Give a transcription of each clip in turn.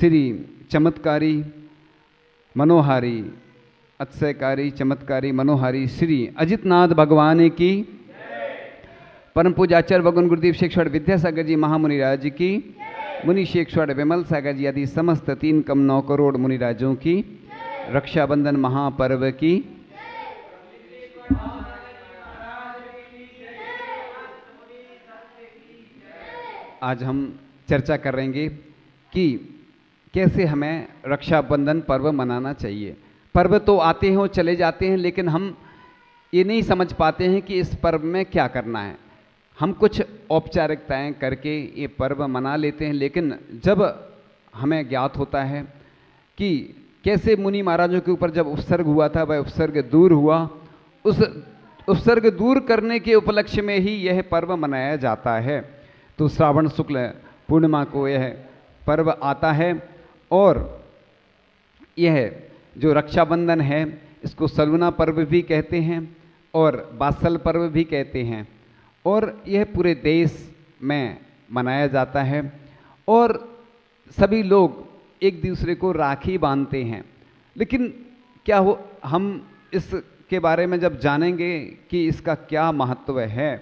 श्री चमत्कारी मनोहारी अतिशयकारी चमत्कारी मनोहारी श्री अजितनाथ भगवान की, परम पूज्य आचार्य भगवान गुरुदेव शेखर विद्यासागर जी महामुनिराज की, मुनि शेखर विमल सागर जी आदि समस्त 3,9 करोड़ मुनिराजों की, रक्षाबंधन महापर्व की। आज हम चर्चा करेंगे कि कैसे हमें रक्षाबंधन पर्व मनाना चाहिए। पर्व तो आते हैं और चले जाते हैं, लेकिन हम ये नहीं समझ पाते हैं कि इस पर्व में क्या करना है। हम कुछ औपचारिकताएं करके ये पर्व मना लेते हैं, लेकिन जब हमें ज्ञात होता है कि कैसे मुनि महाराजों के ऊपर जब उपसर्ग हुआ था, वह उपसर्ग दूर हुआ, उस उपसर्ग दूर करने के उपलक्ष्य में ही यह पर्व मनाया जाता है। तो श्रावण शुक्ल पूर्णिमा को यह पर्व आता है और यह जो रक्षाबंधन है इसको सलूना पर्व भी कहते हैं और बात्सल पर्व भी कहते हैं, और यह पूरे देश में मनाया जाता है और सभी लोग एक दूसरे को राखी बांधते हैं। लेकिन क्या हो, हम इसके बारे में जब जानेंगे कि इसका क्या महत्व है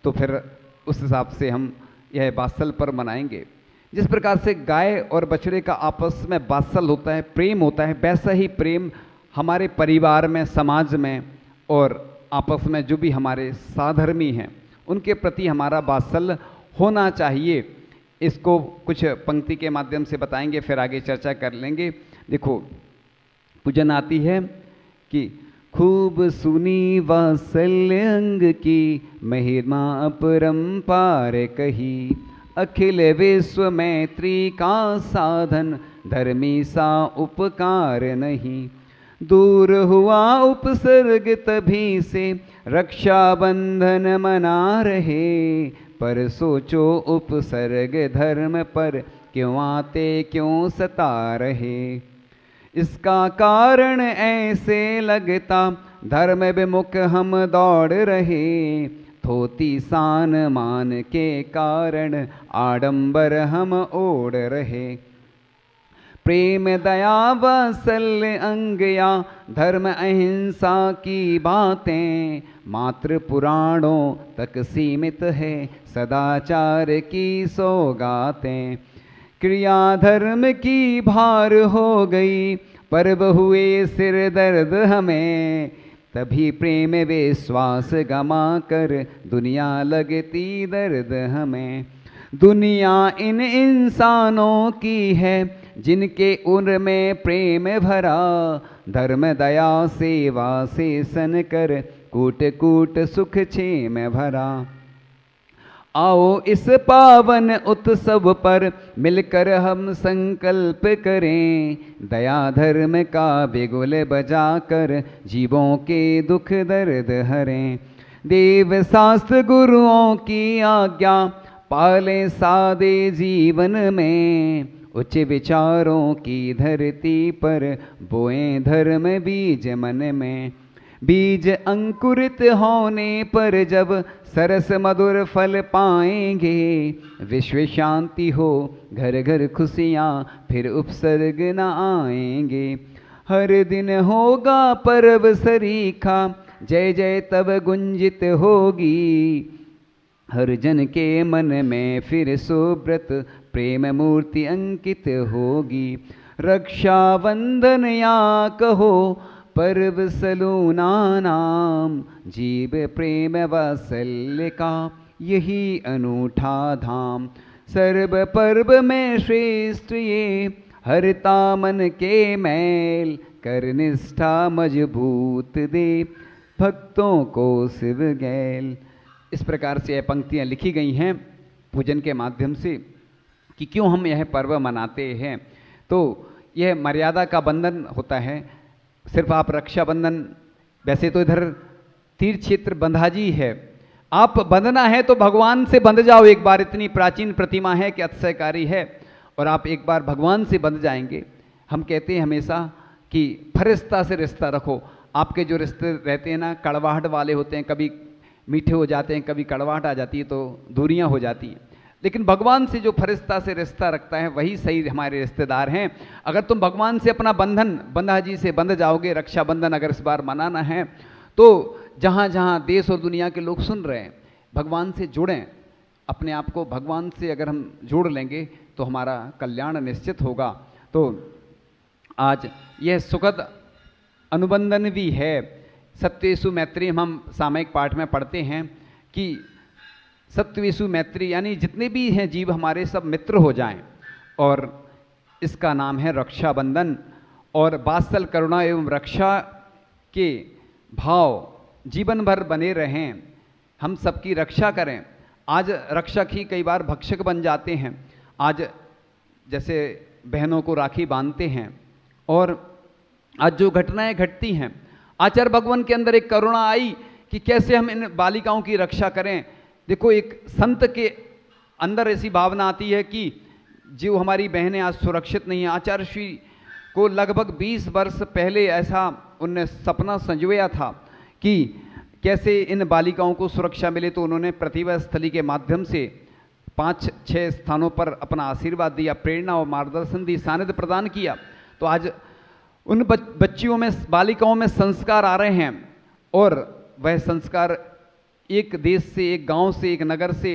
तो फिर उस हिसाब से हम यह बात्सल पर्व मनाएंगे। जिस प्रकार से गाय और बछड़े का आपस में बात्सल होता है, प्रेम होता है, वैसा ही प्रेम हमारे परिवार में, समाज में और आपस में जो भी हमारे साधर्मी हैं उनके प्रति हमारा बात्सल्य होना चाहिए। इसको कुछ पंक्ति के माध्यम से बताएंगे, फिर आगे चर्चा कर लेंगे। देखो, पूजन आती है कि खूब सुनी वात्सल्य अंग की, महिमा अपरंपार कही, अखिल विश्व मैत्री का साधन, धर्मी सा उपकार नहीं। दूर हुआ उपसर्ग तभी से, रक्षाबंधन मना रहे, पर सोचो उपसर्ग धर्म पर, क्यों आते क्यों सता रहे। इसका कारण ऐसे लगता, धर्म विमुख हम दौड़ रहे, थोती सान मान के कारण, आडंबर हम ओढ़ रहे। प्रेम दया वात्सल्य अंगया, धर्म अहिंसा की बातें, मात्र पुराणों तक सीमित है, सदाचार की सौगातें। क्रिया धर्म की भार हो गई, पर्व हुए सिर दर्द हमें, तभी प्रेम विश्वास गमा कर, दुनिया लगती दर्द हमें। दुनिया इन इंसानों की है, जिनके उर में प्रेम भरा, धर्म दया सेवा से सन कर, कूट कूट सुख क्षेम भरा। आओ इस पावन उत्सव पर, मिलकर हम संकल्प करें, दया धर्म का बिगुल बजाकर, जीवों के दुख दर्द हरें। देव शास्त्र गुरुओं की आज्ञा, पालें सादे जीवन में, उच्च विचारों की धरती पर, बोएं धर्म बीज मन में। बीज अंकुरित होने पर जब, सरस मधुर फल पाएंगे, विश्व शांति हो घर घर खुशियाँ, फिर उपसर्ग न आएंगे। हर दिन होगा पर्व सरीखा, जय जय तब गुंजित होगी, हर जन के मन में फिर सुब्रत, प्रेम मूर्ति अंकित होगी। रक्षाबंधन या कहो पर्व सलूना नाम, जीव प्रेम वात्सल्य का यही अनूठा धाम। सर्व पर्व में श्रेष्ठ ये, हरता मन के मैल, कर निष्ठा मजबूत दे, भक्तों को शिव गैल। इस प्रकार से यह पंक्तियाँ लिखी गई हैं पूजन के माध्यम से कि क्यों हम यह पर्व मनाते हैं। तो यह मर्यादा का बंधन होता है। सिर्फ आप रक्षाबंधन, वैसे तो इधर तीर्थ क्षेत्र बंधाजी है, आप बंधना है तो भगवान से बंध जाओ एक बार। इतनी प्राचीन प्रतिमा है कि अतिशयकारी है, और आप एक बार भगवान से बंध जाएंगे। हम कहते हैं हमेशा कि फरिश्ता से रिश्ता रखो। आपके जो रिश्ते रहते हैं ना, कड़वाहट वाले होते हैं, कभी मीठे हो जाते हैं, कभी कड़वाहट आ जाती है, तो दूरियां हो जाती हैं। लेकिन भगवान से जो फरिश्ता से रिश्ता रखता है वही सही हमारे रिश्तेदार हैं। अगर तुम भगवान से अपना बंधन बंधा जी से बंध जाओगे, रक्षाबंधन अगर इस बार मनाना है तो जहाँ जहाँ देश और दुनिया के लोग सुन रहे हैं, भगवान से जुड़ें। अपने आप को भगवान से अगर हम जोड़ लेंगे तो हमारा कल्याण निश्चित होगा। तो आज यह सुखद अनुबंधन भी है। सत्येषु मैत्री हम सामयिक पाठ में पढ़ते हैं कि सत्येषु मैत्री यानी जितने भी हैं जीव हमारे सब मित्र हो जाएं, और इसका नाम है रक्षाबंधन। और वात्सल करुणा एवं रक्षा के भाव जीवन भर बने रहें, हम सबकी रक्षा करें। आज रक्षक ही कई बार भक्षक बन जाते हैं। आज जैसे बहनों को राखी बांधते हैं, और आज जो घटनाएं घटती हैं, आचार्य भगवान के अंदर एक करुणा आई कि कैसे हम इन बालिकाओं की रक्षा करें। देखो, एक संत के अंदर ऐसी भावना आती है कि जो हमारी बहनें आज सुरक्षित नहीं हैं। आचार्य श्री को लगभग 20 वर्ष पहले ऐसा उनने सपना संजोया था कि कैसे इन बालिकाओं को सुरक्षा मिले, तो उन्होंने प्रतिभा स्थली के माध्यम से 5-6 स्थानों पर अपना आशीर्वाद दिया, प्रेरणा और मार्गदर्शन दी, सानिध्य प्रदान किया। तो आज उन बच्चियों में, बालिकाओं में संस्कार आ रहे हैं, और वह संस्कार एक देश से, एक गांव से, एक नगर से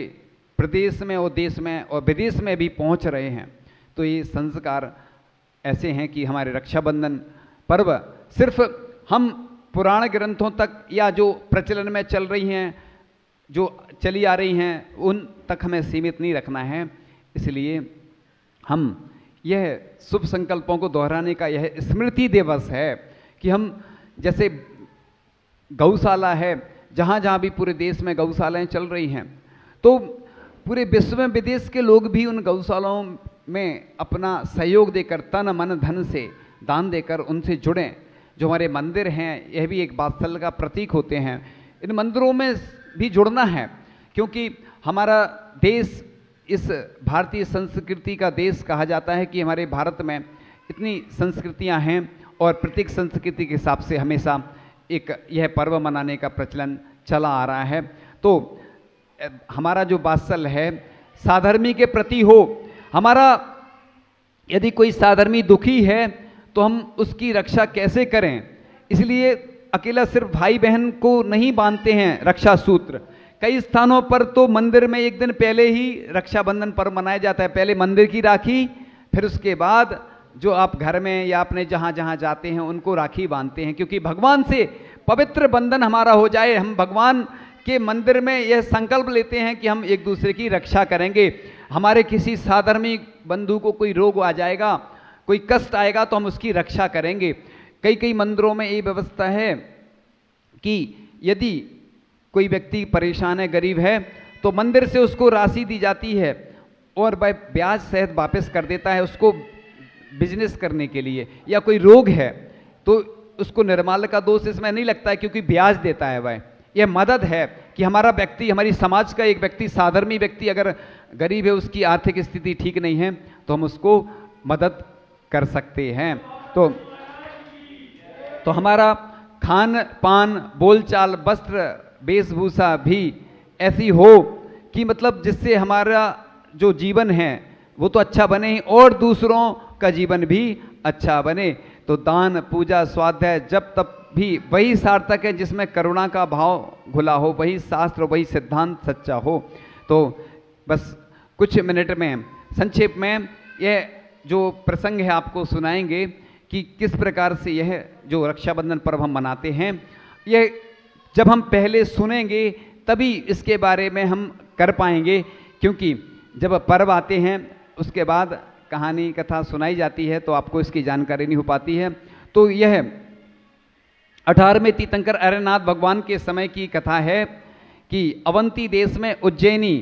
प्रदेश में और देश में और विदेश में भी पहुंच रहे हैं। तो ये संस्कार ऐसे हैं कि हमारे रक्षाबंधन पर्व सिर्फ हम पुराण ग्रंथों तक या जो प्रचलन में चल रही हैं, जो चली आ रही हैं, उन तक हमें सीमित नहीं रखना है। इसलिए हम यह शुभ संकल्पों को दोहराने का यह स्मृति दिवस है कि हम, जैसे गौशाला है, जहाँ जहाँ भी पूरे देश में गौशालाएं चल रही हैं, तो पूरे विश्व में विदेश के लोग भी उन गौशालाओं में अपना सहयोग देकर, तन मन धन से दान देकर उनसे जुड़ें। जो हमारे मंदिर हैं, यह भी एक वात्सल्य का प्रतीक होते हैं। इन मंदिरों में भी जुड़ना है, क्योंकि हमारा देश इस भारतीय संस्कृति का देश कहा जाता है कि हमारे भारत में इतनी संस्कृतियां हैं, और प्रत्येक संस्कृति के हिसाब से हमेशा एक यह पर्व मनाने का प्रचलन चला आ रहा है। तो हमारा जो वात्सल्य है साधर्मी के प्रति हो। हमारा यदि कोई साधर्मी दुखी है तो हम उसकी रक्षा कैसे करें, इसलिए अकेला सिर्फ भाई बहन को नहीं बांधते हैं रक्षा सूत्र। कई स्थानों पर तो मंदिर में एक दिन पहले ही रक्षाबंधन पर्व मनाया जाता है। पहले मंदिर की राखी, फिर उसके बाद जो आप घर में या अपने जहाँ जहाँ जाते हैं उनको राखी बांधते हैं, क्योंकि भगवान से पवित्र बंधन हमारा हो जाए। हम भगवान के मंदिर में यह संकल्प लेते हैं कि हम एक दूसरे की रक्षा करेंगे। हमारे किसी साधर्मी बंधु को कोई रोग आ जाएगा, कोई कष्ट आएगा, तो हम उसकी रक्षा करेंगे। कई कई मंदिरों में ये व्यवस्था है कि यदि कोई व्यक्ति परेशान है, गरीब है, तो मंदिर से उसको राशि दी जाती है और वह ब्याज सहित वापस कर देता है उसको बिजनेस करने के लिए। या कोई रोग है तो उसको निर्माल्य का दोष इसमें नहीं लगता है, क्योंकि ब्याज देता है वह। यह मदद है कि हमारा व्यक्ति, हमारी समाज का एक व्यक्ति, साधर्मी व्यक्ति अगर गरीब है, उसकी आर्थिक स्थिति ठीक नहीं है, तो हम उसको मदद कर सकते हैं। तो हमारा खान पान, बोलचाल, वस्त्र, वेशभूषा भी ऐसी हो कि मतलब जिससे हमारा जो जीवन है वो तो अच्छा बने और दूसरों का जीवन भी अच्छा बने। तो दान, पूजा, स्वाध्याय, जब तब भी वही सार्थक है जिसमें करुणा का भाव घुला हो, वही शास्त्र, वही सिद्धांत सच्चा हो। तो बस कुछ मिनट में संक्षेप में यह जो प्रसंग है आपको सुनाएंगे कि किस प्रकार से यह जो रक्षाबंधन पर्व हम मनाते हैं, यह जब हम पहले सुनेंगे तभी इसके बारे में हम कर पाएंगे, क्योंकि जब पर्व आते हैं उसके बाद कहानी कथा सुनाई जाती है तो आपको इसकी जानकारी नहीं हो पाती है। तो यह 18वें तीर्थंकर अरनाथ भगवान के समय की कथा है कि अवंती देश में उज्जैनी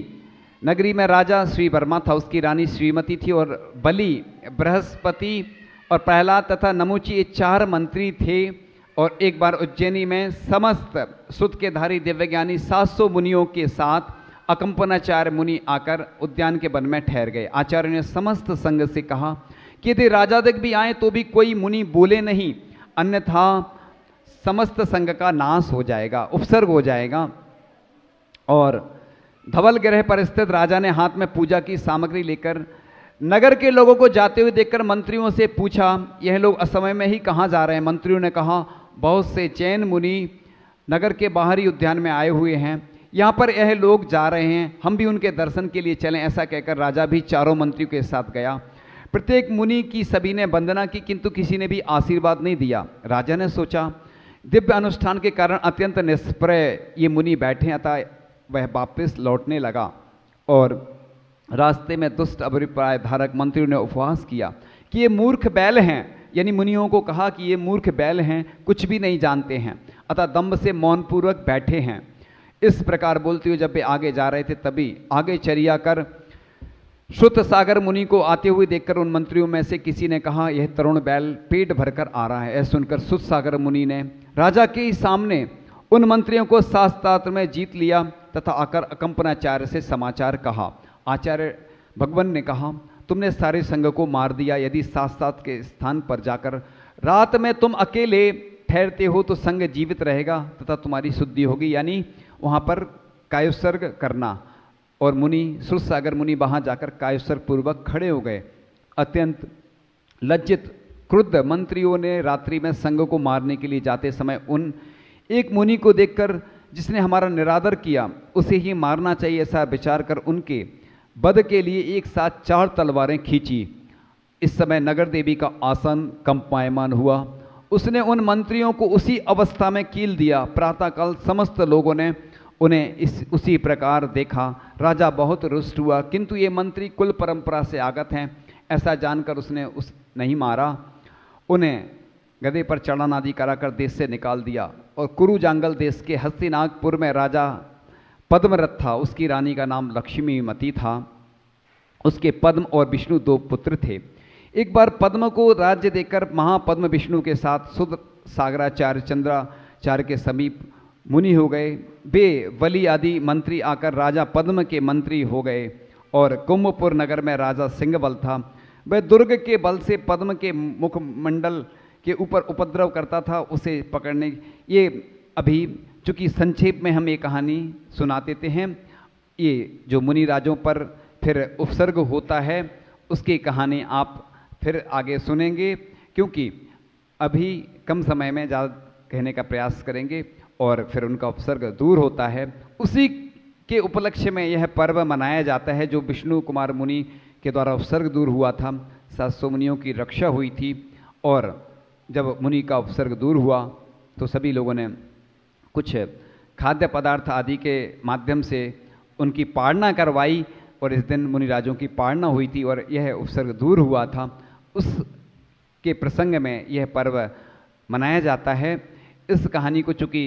नगरी में राजा श्री वर्मा था, उसकी रानी श्रीमती थी, और बलि, बृहस्पति और प्रहलाद तथा नमुची ये 4 मंत्री थे। और एक बार उज्जैनी में समस्त सुत के धारी दिव्यज्ञानी 700 मुनियों के साथ अकंपनाचार्य मुनि आकर उद्यान के वन में ठहर गए। आचार्य ने समस्त संघ से कहा कि यदि राजाधिक भी आए तो भी कोई मुनि बोले नहीं, अन्यथा समस्त संघ का नाश हो जाएगा, उपसर्ग हो जाएगा। और धवल गृह पर स्थित राजा ने हाथ में पूजा की सामग्री लेकर नगर के लोगों को जाते हुए देखकर मंत्रियों से पूछा, यह लोग असमय में ही कहाँ जा रहे हैं? मंत्रियों ने कहा, बहुत से जैन मुनि नगर के बाहरी उद्यान में आए हुए हैं, यहाँ पर यह लोग जा रहे हैं, हम भी उनके दर्शन के लिए चलें। ऐसा कहकर राजा भी चारों मंत्रियों के साथ गया। प्रत्येक मुनि की सभी ने वंदना की, किंतु किसी ने भी आशीर्वाद नहीं दिया। राजा ने सोचा, दिव्य अनुष्ठान के कारण अत्यंत निष्प्रय ये मुनि बैठे, अतः वह वापस लौटने लगा। और रास्ते में दुष्ट अभिप्राय धारक मंत्रियों ने उपवास किया कि ये मूर्ख बैल हैं, यानी मुनियों को कहा कि ये मूर्ख बैल हैं, कुछ भी नहीं जानते हैं, अतः दम्भ से मौनपूर्वक बैठे हैं। इस प्रकार बोलते हुए जब वे आगे जा रहे थे, तभी आगे चरिया कर श्रुत सागर मुनि को आते हुए देखकर उन मंत्रियों में से किसी ने कहा, यह तरुण बैल पेट भरकर आ रहा है। ऐसा सुनकर श्रुत सागर मुनि ने राजा के सामने उन मंत्रियों को शास्त्रार्थ में जीत लिया तथा आकर अकंपनाचार्य से समाचार कहा। आचार्य भगवान ने कहा, तुमने सारे संघ को मार दिया, यदि शास्त्रार्थ के स्थान पर जाकर रात में तुम अकेले ठहरते हो तो संघ जीवित रहेगा तथा तुम्हारी शुद्धि होगी, यानी वहाँ पर कायोत्सर्ग करना। और मुनि श्रुत सागर मुनि वहाँ जाकर कायोत्सर्ग पूर्वक खड़े हो गए। अत्यंत लज्जित क्रुद्ध मंत्रियों ने रात्रि में संघ को मारने के लिए जाते समय उन एक मुनि को देखकर, जिसने हमारा निरादर किया, उसे ही मारना चाहिए, ऐसा विचार कर उनके वध के लिए एक साथ 4 तलवारें खींची। इस समय नगर देवी का आसन कंपायमान हुआ। उसने उन मंत्रियों को उसी अवस्था में कील दिया। प्रातःकाल समस्त लोगों ने उन्हें उसी प्रकार देखा। राजा बहुत रुष्ट हुआ, किंतु ये मंत्री कुल परंपरा से आगत हैं, ऐसा जानकर उसने नहीं मारा। उन्हें गधे पर चढ़ान आदि कराकर देश से निकाल दिया। और कुरु जांगल देश के हस्तिनागपुर में राजा पद्मरथ था, उसकी रानी का नाम लक्ष्मीमती था। उसके पद्म और विष्णु 2 पुत्र थे। एक बार पद्म को राज्य देकर महापद्म विष्णु के साथ शुद्ध सागराचार्य चंद्राचार्य के समीप मुनि हो गए। वे वली आदि मंत्री आकर राजा पद्म के मंत्री हो गए। और कुंभपुर नगर में राजा सिंहबल था, वह दुर्ग के बल से पद्म के मुखमंडल के ऊपर उपद्रव करता था, उसे पकड़ने। ये अभी चूँकि संक्षेप में हम ये कहानी सुना देते हैं, ये जो मुनि राजों पर फिर उपसर्ग होता है उसकी कहानी आप फिर आगे सुनेंगे, क्योंकि अभी कम समय में ज़्यादा कहने का प्रयास करेंगे और फिर उनका उपसर्ग दूर होता है। उसी के उपलक्ष्य में यह पर्व मनाया जाता है जो विष्णु कुमार मुनि के द्वारा उपसर्ग दूर हुआ था। 700 मुनियों की रक्षा हुई थी और जब मुनि का उपसर्ग दूर हुआ तो सभी लोगों ने कुछ खाद्य पदार्थ आदि के माध्यम से उनकी पालना करवाई और इस दिन मुनिराजों की पालना हुई थी और यह उपसर्ग दूर हुआ था। उसके प्रसंग में यह पर्व मनाया जाता है। इस कहानी को चूँकि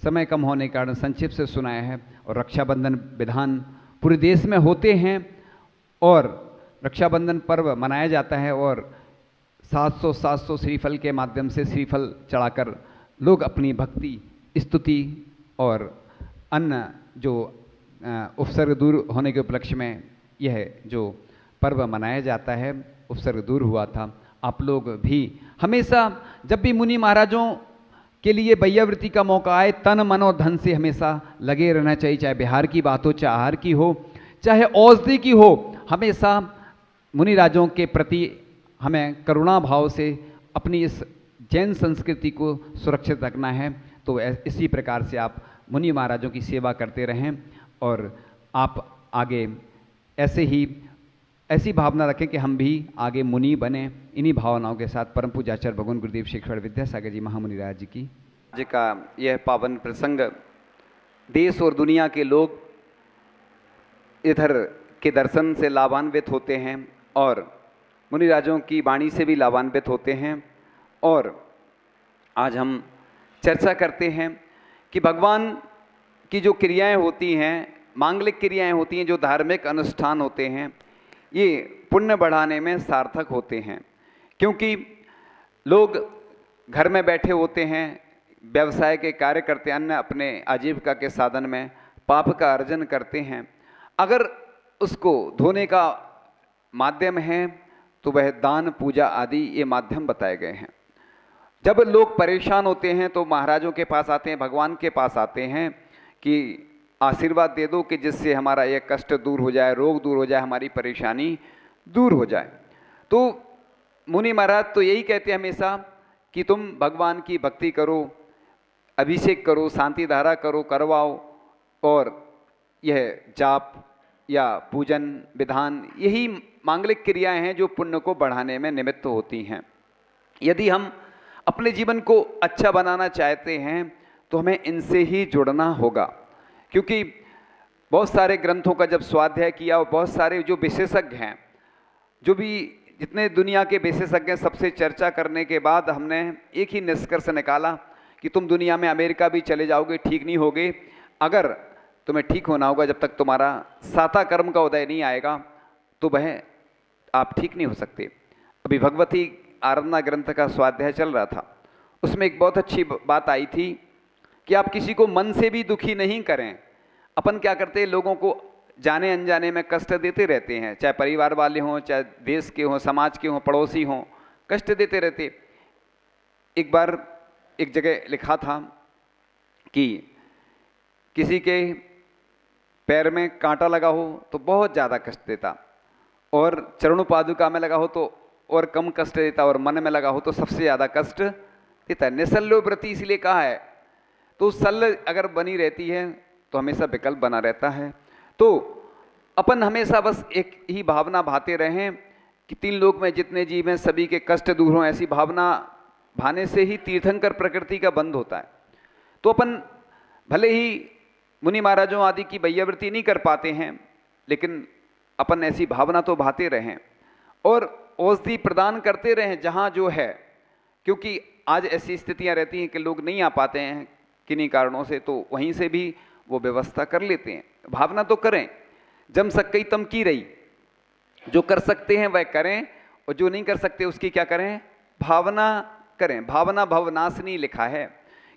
समय कम होने के कारण संक्षिप्त से सुनाया है। और रक्षाबंधन विधान पूरे देश में होते हैं और रक्षाबंधन पर्व मनाया जाता है और 700 श्रीफल के माध्यम से श्रीफल चढ़ाकर लोग अपनी भक्ति, स्तुति और अन्य जो उपसर्ग दूर होने के उपलक्ष्य में यह जो पर्व मनाया जाता है, उपसर्ग दूर हुआ था। आप लोग भी हमेशा जब भी मुनि महाराजों के लिए वैयावृत्ति का मौका आए, तन मन और धन से हमेशा लगे रहना चाहिए, चाहे बिहार की बात हो, चाहे आहार की हो, चाहे औषधि की हो। हमेशा मुनि राजों के प्रति हमें करुणा भाव से अपनी इस जैन संस्कृति को सुरक्षित रखना है। तो इसी प्रकार से आप मुनि महाराजों की सेवा करते रहें और आप आगे ऐसी भावना रखें कि हम भी आगे मुनि बने। इन्हीं भावनाओं के साथ परम पूज्य आचार्य भगवान गुरुदेव शेखर विद्यासागर जी महामुनि राज जी की आज का यह पावन प्रसंग देश और दुनिया के लोग इधर के दर्शन से लाभान्वित होते हैं और मुनि राजों की वाणी से भी लाभान्वित होते हैं। और आज हम चर्चा करते हैं कि भगवान की जो क्रियाएं होती हैं, मांगलिक क्रियाएं होती हैं, जो धार्मिक अनुष्ठान होते हैं, ये पुण्य बढ़ाने में सार्थक होते हैं। क्योंकि लोग घर में बैठे होते हैं, व्यवसाय के कार्य करते हैं, अन्य अपने आजीविका के साधन में पाप का अर्जन करते हैं। अगर उसको धोने का माध्यम है तो वह दान, पूजा आदि ये माध्यम बताए गए हैं। जब लोग परेशान होते हैं तो महाराजों के पास आते हैं, भगवान के पास आते हैं कि आशीर्वाद दे दो कि जिससे हमारा यह कष्ट दूर हो जाए, रोग दूर हो जाए, हमारी परेशानी दूर हो जाए। तो मुनि महाराज तो यही कहते हैं हमेशा कि तुम भगवान की भक्ति करो, अभिषेक करो, शांति धारा करो, करवाओ, और यह जाप या पूजन विधान यही मांगलिक क्रियाएं हैं जो पुण्य को बढ़ाने में निमित्त होती हैं। यदि हम अपने जीवन को अच्छा बनाना चाहते हैं तो हमें इनसे ही जुड़ना होगा, क्योंकि बहुत सारे ग्रंथों का जब स्वाध्याय किया और बहुत सारे जो विशेषज्ञ हैं, जो भी जितने दुनिया के विशेषज्ञ हैं, सबसे चर्चा करने के बाद हमने एक ही निष्कर्ष निकाला कि तुम दुनिया में अमेरिका भी चले जाओगे, ठीक नहीं होगे। अगर तुम्हें ठीक होना होगा, जब तक तुम्हारा साता कर्म का उदय नहीं आएगा तो वह आप ठीक नहीं हो सकते। अभी भगवती आराधना ग्रंथ का स्वाध्याय चल रहा था, उसमें एक बहुत अच्छी बात आई थी कि आप किसी को मन से भी दुखी नहीं करें। अपन क्या करते हैं, लोगों को जाने अनजाने में कष्ट देते रहते हैं, चाहे परिवार वाले हों, चाहे देश के हों, समाज के हों, पड़ोसी हों, कष्ट देते रहते। एक बार एक जगह लिखा था कि किसी के पैर में कांटा लगा हो तो बहुत ज़्यादा कष्ट देता, और चरणों पादुका में लगा हो तो और कम कष्ट देता, और मन में लगा हो तो सबसे ज़्यादा कष्ट देता। निसल्लो व्रति इसलिए कहा है। तो सल अगर बनी रहती है तो हमेशा विकल्प बना रहता है। तो अपन हमेशा बस एक ही भावना भाते रहें कि तीन लोक में जितने जीव हैं सभी के कष्ट दूर हों, ऐसी भावना भाने से ही तीर्थंकर प्रकृति का बंध होता है। तो अपन भले ही मुनि महाराजों आदि की वैयावृत्ति नहीं कर पाते हैं, लेकिन अपन ऐसी भावना तो भाते रहें और औषधि प्रदान करते रहें जहाँ जो है, क्योंकि आज ऐसी स्थितियाँ रहती हैं कि लोग नहीं आ पाते हैं किन्हीं कारणों से, तो वहीं से भी वो व्यवस्था कर लेते हैं। भावना तो करें, जम सकई तम की रही, जो कर सकते हैं वह करें और जो नहीं कर सकते उसकी क्या करें, भावना करें। भावना भवनाशिनी लिखा है,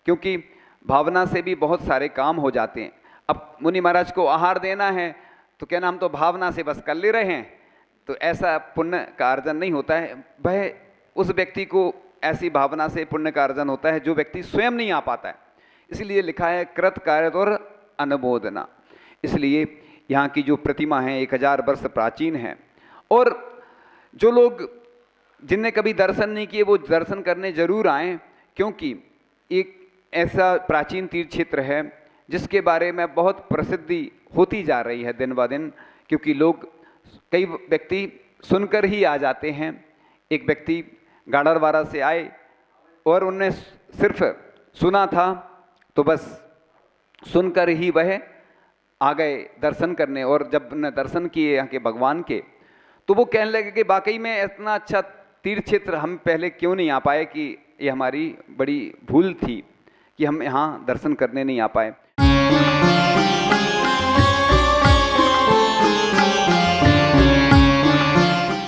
क्योंकि भावना से भी बहुत सारे काम हो जाते हैं। अब मुनि महाराज को आहार देना है तो क्या नाम, तो भावना से बस कर ले रहे हैं, तो ऐसा पुण्य का अर्जन नहीं होता है। वह उस व्यक्ति को ऐसी भावना से पुण्य का अर्जन होता है जो व्यक्ति स्वयं नहीं आ पाता है। इसलिए लिखा है कृत कार्य और अनुमोदना। इसलिए यहाँ की जो प्रतिमा है 1000 वर्ष प्राचीन है, और जो लोग जिनने कभी दर्शन नहीं किए वो दर्शन करने जरूर आएँ, क्योंकि एक ऐसा प्राचीन तीर्थ क्षेत्र है जिसके बारे में बहुत प्रसिद्धि होती जा रही है दिन ब दिन, क्योंकि लोग कई व्यक्ति सुनकर ही आ जाते हैं। एक व्यक्ति गाड़रवाड़ा से आए और उनने सिर्फ सुना था, तो बस सुनकर ही वह आ गए दर्शन करने, और जब उन्होंने दर्शन किए यहाँ के भगवान के, तो वो कहने लगे कि वाकई में इतना अच्छा तीर्थ क्षेत्र हम पहले क्यों नहीं आ पाए, कि ये हमारी बड़ी भूल थी कि हम यहाँ दर्शन करने नहीं आ पाए।